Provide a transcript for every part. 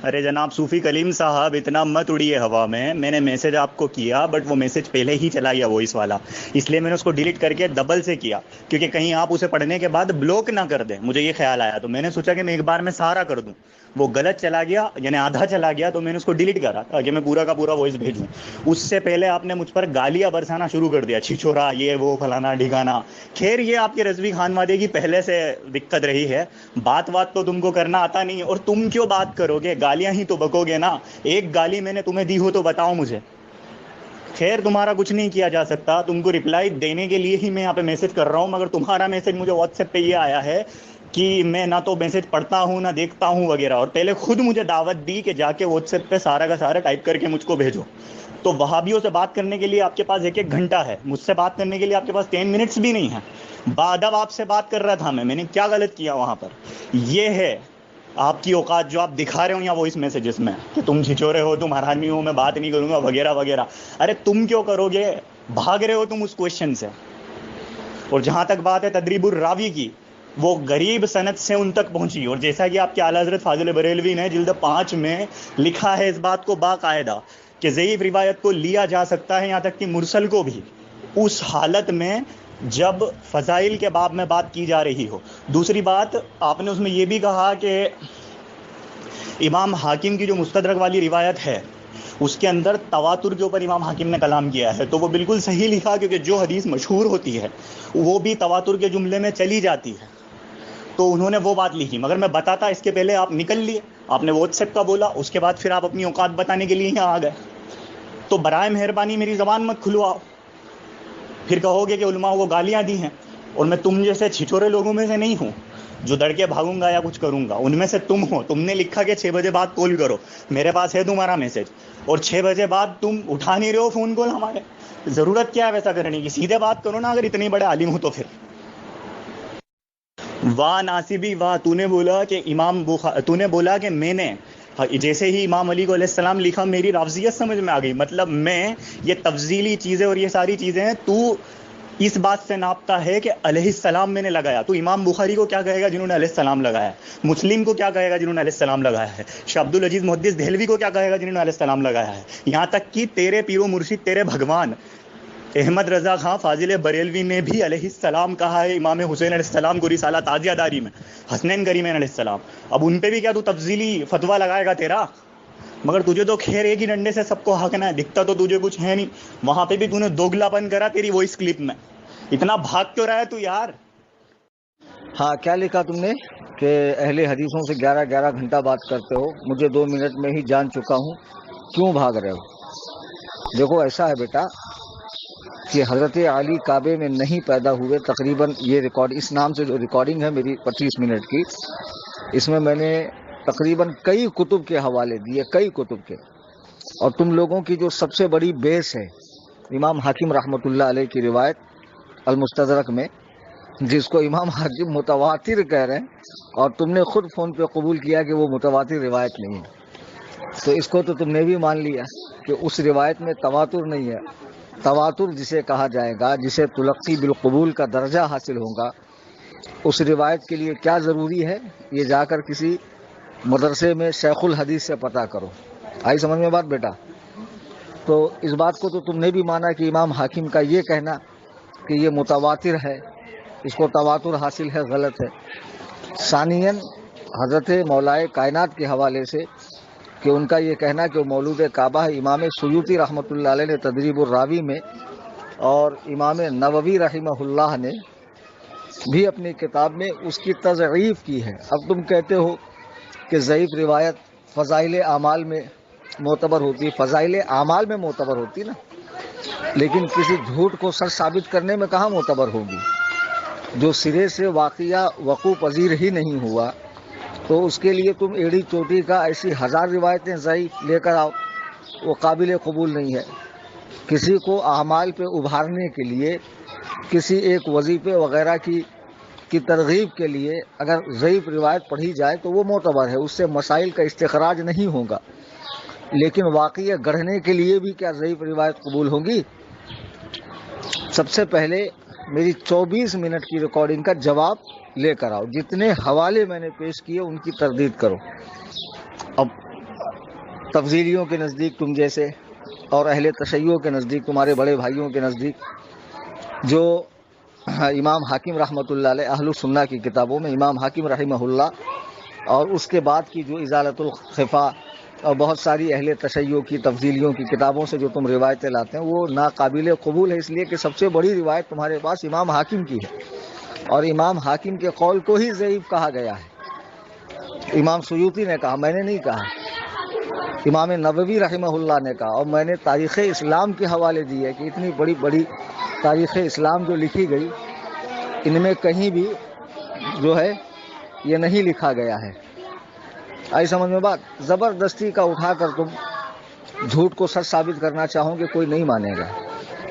ارے جناب صوفی کلیم صاحب، اتنا مت اڑیے ہوا میں نے میسج آپ کو کیا، بٹ وہ میسج پہلے ہی چلا گیا وائس والا، اس لیے میں نے اس کو ڈیلیٹ کر کے ڈبل سے کیا، کیونکہ کہیں آپ اسے پڑھنے کے بعد بلاک نہ کر دیں، مجھے یہ خیال آیا، تو میں نے سوچا کہ میں ایک بار میں سارا کر دوں، وہ غلط چلا گیا یعنی آدھا چلا گیا، تو میں نے اس کو ڈیلیٹ کرا تاکہ میں پورا کا پورا وائس بھیجوں۔ اس سے پہلے آپ نے مجھ پر گالیاں برسانا شروع کر دیا، چھچورا، یہ وہ فلانا ڈھیکانا۔ خیر یہ آپ کے رضوی خان وادے کی پہلے سے دقت رہی ہے، بات تو تم کو کرنا آتا نہیں، اور تم کیوں بات کرو گے، گالیاں ہی تو بکو گے نا۔ ایک گالی میں نے تمہیں دی ہو تو بتاؤ مجھے۔ خیر تمہارا کچھ نہیں کیا جا سکتا، تم کو رپلائی دینے کے لیے ہی میں یہاں پہ میسج کر رہا ہوں، مگر تمہارا میسج مجھے واٹس ایپ پہ یہ آیا ہے کہ میں نہ تو میسج پڑھتا ہوں نہ دیکھتا ہوں وغیرہ، اور پہلے خود مجھے دعوت دی کہ جا کے واٹس ایپ پہ سارا کا سارا ٹائپ کر کے مجھ کو بھیجو۔ تو وہابیوں سے بات کرنے کے لیے آپ کے پاس ایک ایک گھنٹہ ہے، مجھ سے بات کرنے کے لیے آپ کے پاس 10 منٹس بھی نہیں ہے۔ بادب آپ سے بات کر رہا تھا میں نے کیا غلط کیا وہاں پر؟ یہ ہے آپ کی اوقات جو آپ دکھا رہے ہو یا وائس میسیجز میں، کہ تم چھچورے ہو، تم حرامی ہو، میں بات نہیں کروں گا وغیرہ وغیرہ۔ ارے تم کیوں کرو گے، بھاگ رہے ہو تم اس کویشچن سے۔ اور جہاں تک بات ہے تدریب الراوی کی، وہ غریب سند سے ان تک پہنچی، اور جیسا کہ آپ کے اعلیٰ حضرت فاضل بریلوی نے جلد 5 میں لکھا ہے اس بات کو باقاعدہ کہ ضعیف روایت کو لیا جا سکتا ہے، یہاں تک کہ مرسل کو بھی، اس حالت میں جب فضائل کے باب میں بات کی جا رہی ہو۔ دوسری بات، آپ نے اس میں یہ بھی کہا کہ امام حاکم کی جو مستدرک والی روایت ہے اس کے اندر تواتر کے اوپر امام حاکم نے کلام کیا ہے، تو وہ بالکل صحیح لکھا، کیونکہ جو حدیث مشہور ہوتی ہے وہ بھی تواتر کے جملے میں چلی جاتی ہے، تو انہوں نے وہ بات لکھی، مگر میں بتاتا اس کے پہلے آپ نکل لیے، آپ نے واٹس ایپ کا بولا، اس کے بعد پھر آپ اپنی اوقات بتانے کے لیے یہاں آ گئے۔ تو برائے مہربانی میری زبان مت کھلواؤ، پھر کہو گے کہ علماء کو گالیاں دی ہیں، اور میں تم جیسے چھچورے لوگوں میں سے نہیں ہوں جو دڑ کے بھاگوں گا یا کچھ کروں گا، ان میں سے تم ہو۔ تم نے لکھا کہ 6 بجے بعد کال کرو، میرے پاس ہے تمہارا میسج، اور 6 بجے بعد تم اٹھا نہیں رہے ہو فون کال ہمارے۔ ضرورت کیا ہے ویسا کرنے کی، سیدھے بات کرو نا اگر اتنے بڑے عالم ہو تو۔ پھر واہ ناصبی واہ، تو نے بولا کہ میں نے جیسے ہی امام علی کو علیہ السلام لکھا میری لفظیت سمجھ میں آ گئی، مطلب میں یہ تفضیلی چیزیں اور یہ ساری چیزیں ہیں تو اس بات سے ناپتا ہے کہ علیہ السلام میں نے لگایا، تو امام بخاری کو کیا کہے گا جنہوں نے علیہ السلام لگایا ہے، مسلم کو کیا کہے گا جنہوں نے علیہ السلام لگایا ہے، شاہ عبد العزیز محدث دہلوی کو کیا کہے گا جنہوں نے علیہ السلام لگایا ہے، یہاں تک کہ تیرے پیر و مرشد، تیرے بھگوان احمد رضا خان فاضل بریلوی نے بھی علیہ السلام کہا ہے امام حسین علیہ السلام کو رسالہ تازیہ داری میں، حسنین کریمین علیہ السلام۔ اب ان پہ بھی کیا تو تفضیلی فتویٰ لگائے گا تیرا؟ مگر تجھے تو خیر ایک ہی ڈنڈے سے سب کو ہانکنا ہے، دکھتا تو تجھے کچھ ہے نہیں، وہاں پہ بھی تو نے دوگلا پن کرا تیری وائس کلپ میں۔ اتنا بھاگ کیوں رہا ہے تو یار؟ ہاں کیا لکھا تم نے کہ اہل حدیثوں سے 11 گھنٹہ بات کرتے ہو، مجھے 2 منٹ میں ہی جان چکا ہوں، کیوں بھاگ رہے ہو؟ دیکھو ایسا ہے بیٹا کہ حضرت علی کعبے میں نہیں پیدا ہوئے، تقریباً یہ ریکارڈ اس نام سے جو ریکارڈنگ ہے میری 25 منٹ کی، اس میں نے تقریباً کئی کتب کے حوالے دیے، کئی کتب کے، اور تم لوگوں کی جو سب سے بڑی بیس ہے امام حاکم رحمۃ اللہ علیہ کی روایت المستدرک میں، جس کو امام حاکم متواتر کہہ رہے ہیں، اور تم نے خود فون پہ قبول کیا کہ وہ متواتر روایت نہیں ہے، تو اس کو تو تم نے بھی مان لیا کہ اس روایت میں تواتر نہیں ہے۔ تواتر جسے کہا جائے گا، جسے تلقی بالقبول کا درجہ حاصل ہوگا، اس روایت کے لیے کیا ضروری ہے، یہ جا کر کسی مدرسے میں شیخ الحدیث سے پتہ کرو۔ آئی سمجھ میں بات بیٹا؟ تو اس بات کو تو تم نے بھی مانا کہ امام حاکم کا یہ کہنا کہ یہ متواتر ہے، اس کو تواتر حاصل ہے، غلط ہے۔ ثانیاً حضرت مولائے کائنات کے حوالے سے کہ ان کا یہ کہنا کہ وہ مولود کعبہ ہے، امام سیوطی رحمۃ اللہ علیہ نے تدریب الراوی میں، اور امام نووی رحمہ اللہ نے بھی اپنی کتاب میں اس کی تضعیف کی ہے۔ اب تم کہتے ہو کہ ضعیف روایت فضائل اعمال میں معتبر ہوتی، فضائل اعمال میں معتبر ہوتی نا، لیکن کسی جھوٹ کو سچ ثابت کرنے میں کہاں معتبر ہوگی؟ جو سرے سے واقعہ وقوع پذیر ہی نہیں ہوا، تو اس کے لیے تم ایڑی چوٹی کا ایسی 1000 روایتیں ضعیف لے کر آؤ، وہ قابل قبول نہیں ہے۔ کسی کو اعمال پہ ابھارنے کے لیے، کسی ایک وظیفے وغیرہ کی ترغیب کے لیے اگر ضعیف روایت پڑھی جائے تو وہ معتبر ہے، اس سے مسائل کا استخراج نہیں ہوگا، لیکن واقعہ گڑھنے کے لیے بھی کیا ضعیف روایت قبول ہوگی؟ سب سے پہلے میری 24 منٹ کی ریکارڈنگ کا جواب لے کر آؤ، جتنے حوالے میں نے پیش کیے ان کی تردید کرو۔ اب تفضیلیوں کے نزدیک تم جیسے اور اہل تشیع کے نزدیک تمہارے بڑے بھائیوں کے نزدیک جو امام حاکم رحمۃ اللہ علیہ اہل السنہ کی کتابوں میں امام حاکم رحمہ اللہ اور اس کے بعد کی جو ازالۃ الخفا اور بہت ساری اہل تشیع کی تفضیلیوں کی کتابوں سے جو تم روایتیں لاتے ہیں وہ ناقابل قبول ہے، اس لیے کہ سب سے بڑی روایت تمہارے پاس امام حاکم کی ہے اور امام حاکم کے قول کو ہی ضعیف کہا گیا ہے۔ امام سیوطی نے کہا، میں نے نہیں کہا، امام نووی رحمہ اللہ نے کہا، اور میں نے تاریخ اسلام کے حوالے دیے کہ اتنی بڑی بڑی تاریخ اسلام جو لکھی گئی ان میں کہیں بھی جو ہے یہ نہیں لکھا گیا ہے۔ آئی سمجھ میں بات؟ زبردستی کا اٹھا کر تم جھوٹ کو سچ ثابت کرنا چاہو گے، کوئی نہیں مانے گا،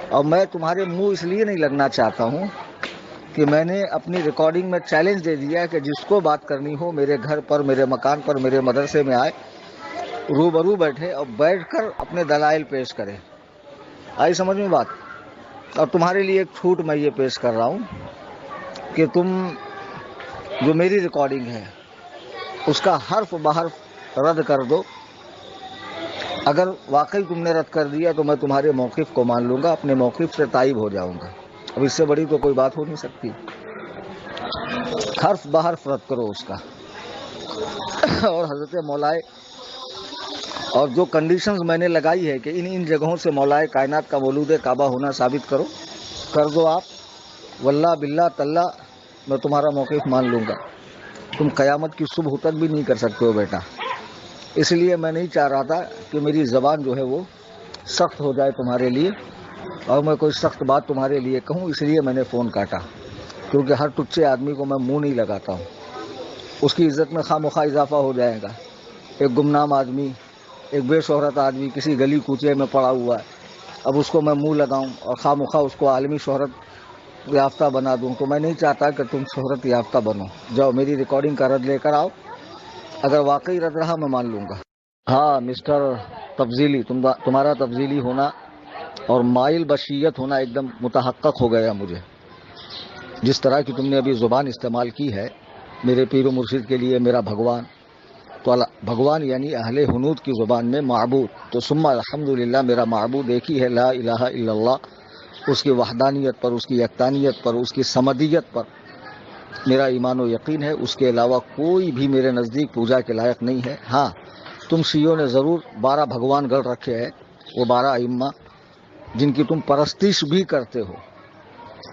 اور میں تمہارے منہ اس لیے نہیں لگنا چاہتا ہوں کہ میں نے اپنی ریکارڈنگ میں چیلنج دے دیا کہ جس کو بات کرنی ہو میرے گھر پر، میرے مکان پر، میرے مدرسے میں آئے، روبرو بیٹھے اور بیٹھ کر اپنے دلائل پیش کرے۔ آئی سمجھ میں بات؟ اور تمہارے لیے ایک چھوٹ میں یہ پیش کر رہا ہوں کہ تم جو میری ریکارڈنگ ہے اس کا حرف بحرف رد کر دو۔ اگر واقعی تم نے رد کر دیا تو میں تمہارے موقف کو مان لوں گا، اپنے موقف سے تائب ہو جاؤں گا۔ اب اس سے بڑی تو کوئی بات ہو نہیں سکتی۔ حرف بحرف رد کرو اس کا، اور حضرت مولائے اور جو کنڈیشنز میں نے لگائی ہے کہ ان جگہوں سے مولائے کائنات کا مولود کعبہ ہونا ثابت کرو، کر دو آپ، واللہ باللہ تاللہ میں تمہارا موقف مان لوں گا۔ تم قیامت کی صبح تک بھی نہیں کر سکتے ہو بیٹا، اس لیے میں نہیں چاہ رہا تھا کہ میری زبان جو ہے وہ سخت ہو جائے تمہارے لیے اور میں کوئی سخت بات تمہارے لیے کہوں، اس لیے میں نے فون کاٹا، کیونکہ ہر ٹچے آدمی کو میں منہ نہیں لگاتا ہوں، اس کی عزت میں خواہ مخواہ اضافہ ہو جائے گا۔ ایک گمنام آدمی، ایک بے شہرت آدمی کسی گلی کوچے میں پڑا ہوا ہے، اب اس کو میں منہ لگاؤں اور خواہ مخواہ اس کو عالمی شہرت یافتہ بنا دوں، تو میں نہیں چاہتا کہ تم شہرت یافتہ بنو۔ جاؤ میری ریکارڈنگ کا رد لے کر آؤ، اگر واقعی رد رہا میں مان لوں گا۔ ہاں مسٹر تفضیلی، تمہارا تفضیلی ہونا اور مائل بشیت ہونا ایک دم متحقق ہو گیا مجھے۔ جس طرح کی تم نے ابھی زبان استعمال کی ہے میرے پیر و مرشد کے لیے میرا بھگوان، تو بھگوان یعنی اہل حنود کی زبان میں معبود، تو ثم الحمدللہ میرا معبود ایک ہی ہے، لا الہ الا اللہ، اس کی وحدانیت پر، اس کی یکتانیت پر، اس کی صمدیت پر میرا ایمان و یقین ہے، اس کے علاوہ کوئی بھی میرے نزدیک پوجا کے لائق نہیں ہے۔ ہاں تم شیعوں نے ضرور 12 بھگوان گڑھ رکھے ہیں، وہ 12 ائمہ جن کی تم پرستش بھی کرتے ہو،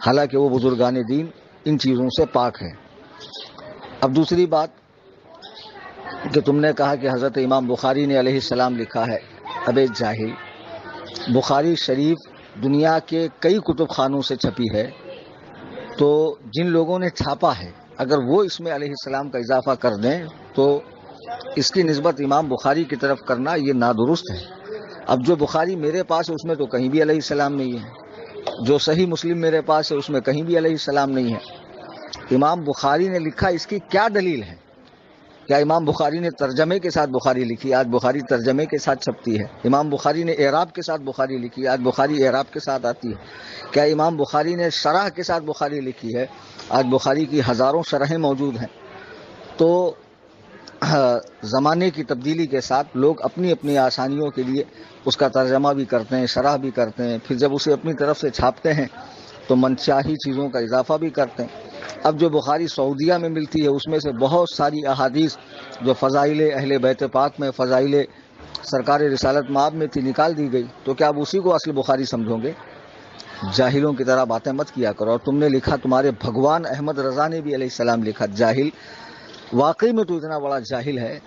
حالانکہ وہ بزرگان دین ان چیزوں سے پاک ہیں۔ اب دوسری بات کہ تم نے کہا کہ حضرت امام بخاری نے علیہ السلام لکھا ہے، اب جاہل، بخاری شریف دنیا کے کئی کتب خانوں سے چھپی ہے، تو جن لوگوں نے چھاپا ہے اگر وہ اس میں علیہ السلام کا اضافہ کر دیں تو اس کی نسبت امام بخاری کی طرف کرنا یہ نادرست ہے۔ اب جو بخاری میرے پاس ہے اس میں تو کہیں بھی علیہ السلام نہیں ہے، جو صحیح مسلم میرے پاس ہے اس میں کہیں بھی علیہ السلام نہیں ہے۔ امام بخاری نے لکھا، اس کی کیا دلیل ہے؟ کیا امام بخاری نے ترجمے کے ساتھ بخاری لکھی؟ آج بخاری ترجمے کے ساتھ چھپتی ہے۔ امام بخاری نے اعراب کے ساتھ بخاری لکھی، آج بخاری اعراب کے ساتھ آتی ہے۔ کیا امام بخاری نے شرح کے ساتھ بخاری لکھی ہے؟ آج بخاری کی ہزاروں شرحیں موجود ہیں۔ تو زمانے کی تبدیلی کے ساتھ لوگ اپنی اپنی آسانیوں کے لیے اس کا ترجمہ بھی کرتے ہیں، شرح بھی کرتے ہیں، پھر جب اسے اپنی طرف سے چھاپتے ہیں تو منشاہی چیزوں کا اضافہ بھی کرتے ہیں۔ اب جو بخاری سعودیہ میں ملتی ہے اس میں سے بہت ساری احادیث جو فضائل اہل بیت پاک میں، فضائل سرکار رسالت مآب میں تھی، نکال دی گئی، تو کیا اب اسی کو اصل بخاری سمجھو گے؟ جاہلوں کی طرح باتیں مت کیا کرو۔ اور تم نے لکھا، تمہارے بھگوان احمد رضا نے بھی علیہ السلام لکھا، جاہل، واقعی میں تو اتنا بڑا جاہل ہے۔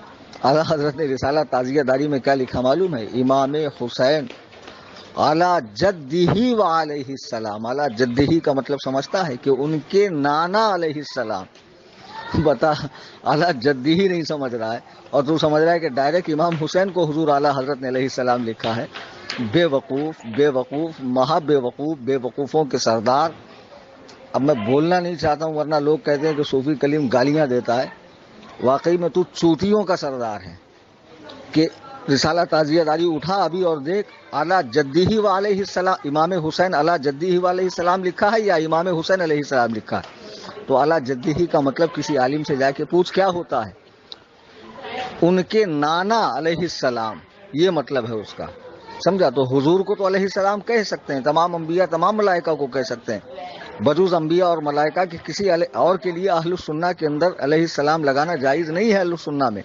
اعلیٰ حضرت نے رسالہ تعزیہ داری میں کیا لکھا معلوم ہے؟ امام حسین اعلیٰ جدہ و علیہ السلام، اعلیٰ جدہ کا مطلب سمجھتا ہے کہ ان کے نانا علیہ السلام، بتا اعلیٰ جدہ ہی نہیں سمجھ رہا ہے اور تو سمجھ رہا ہے کہ ڈائریکٹ امام حسین کو حضور اعلیٰ حضرت نے علیہ السلام لکھا ہے۔ بے وقوف، بے وقوف، مہا بے وقوف، بے وقوفوں کے سردار۔ اب میں بولنا نہیں چاہتا ہوں ورنہ لوگ کہتے ہیں کہ صوفی کلیم گالیاں دیتا ہے، واقعی میں تو چوٹیوں کا سردار ہے کہ رسالہ تعزیہ داری اٹھا ابھی اور دیکھ، اعلیٰ جدہ و علیہ السلام، امام حسین اعلیٰ جدہ و علیہ السلام لکھا ہے یا امام حسین علیہ السلام لکھا ہے؟ تو اعلیٰ جدہ کا مطلب کسی عالم سے جا کے پوچھ کیا ہوتا ہے؟ ان کے نانا علیہ السلام، یہ مطلب ہے اس کا, سمجھا. تو حضور کو تو علیہ السلام کہہ سکتے ہیں, تمام انبیاء تمام ملائکہ کو کہہ سکتے ہیں, بجوز انبیاء اور ملائکہ کہ کسی اور کے لیے اہل السنہ کے اندر علیہ السلام لگانا جائز نہیں ہے اہل السنہ میں,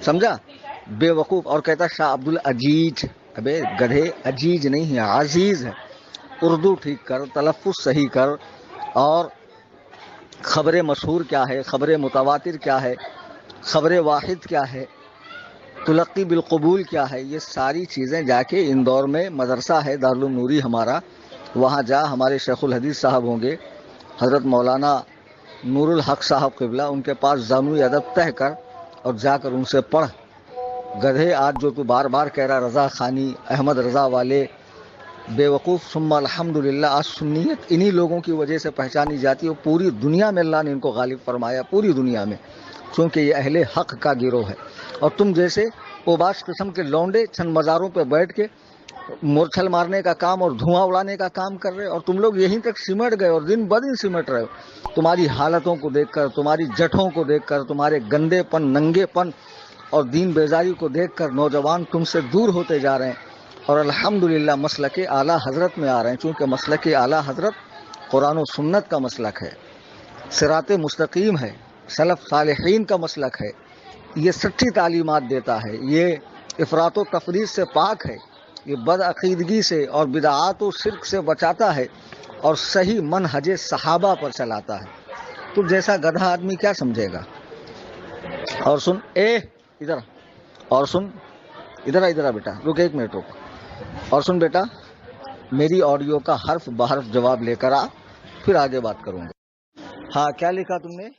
سمجھا. بے وقوف. اور کہتا شاہ عبد العزیز, ابے گدھے, عزیز نہیں ہے عزیز ہے. اردو ٹھیک کر, تلفظ صحیح کر, اور خبر مشہور کیا ہے, خبر متواتر کیا ہے, خبر واحد کیا ہے, تلقی بالقبول کیا ہے, یہ ساری چیزیں جا کے اندور میں مدرسہ ہے دارالعلوم نوری ہمارا, وہاں جا, ہمارے شیخ الحدیث صاحب ہوں گے حضرت مولانا نور الحق صاحب قبلہ, ان کے پاس زانوی ادب طے کر اور جا کر ان سے پڑھ. گدھے, آج جو تو بار بار کہہ رہا رضا خانی, احمد رضا والے, بے وقوف. ثم الحمدللہ, آج سنیت انہی لوگوں کی وجہ سے پہچانی جاتی ہے, اور پوری دنیا میں اللہ نے ان کو غالب فرمایا, پوری دنیا میں, چونکہ یہ اہل حق کا گروہ ہے. اور تم جیسے اوباش قسم کے لونڈے چند مزاروں پہ بیٹھ کے مورچھل مارنے کا کام اور دھواں اڑانے کا کام کر رہے, اور تم لوگ یہیں تک سمٹ گئے اور دن بدن سمٹ رہے ہو. تمہاری حالتوں کو دیکھ کر, تمہاری جٹھوں کو دیکھ کر, تمہارے گندے پن, ننگے پن اور دین بیزاری کو دیکھ کر نوجوان تم سے دور ہوتے جا رہے ہیں, اور الحمدللہ مسلک اعلیٰ حضرت میں آ رہے ہیں, چونکہ مسلک اعلیٰ حضرت قرآن و سنت کا مسلک ہے, صراط مستقیم ہے, سلف صالحین کا مسلک ہے, یہ سچی تعلیمات دیتا ہے, یہ افراط و تفریط سے پاک ہے, یہ بد عقیدگی سے اور بدعات و شرک سے بچاتا ہے, اور صحیح منہج صحابہ پر چلاتا ہے. تو جیسا گدھا آدمی کیا سمجھے گا. اور سن, ادھر, اور سن, ادھر بیٹا, رک 1 منٹ رک, اور سن بیٹا, میری آڈیو کا حرف بحرف جواب لے کر آ, پھر آگے بات کروں گا. ہاں, کیا لکھا تم نے؟